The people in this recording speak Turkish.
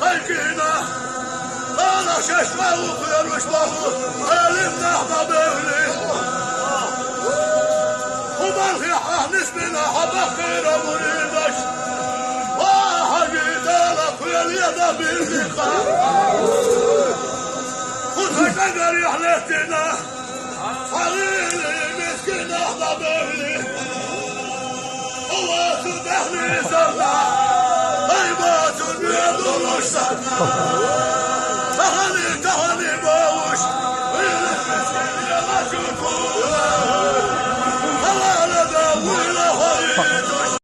Haykina Ana şeşme okuyormuş babu Elimde da böyle Kubar ya nisbine habakira muridaş Hagidala kuyaliye da bildik Kutayda gari ahlettina Halili miskina da böyle Ovası dehli sana Haybatun bir duruşsana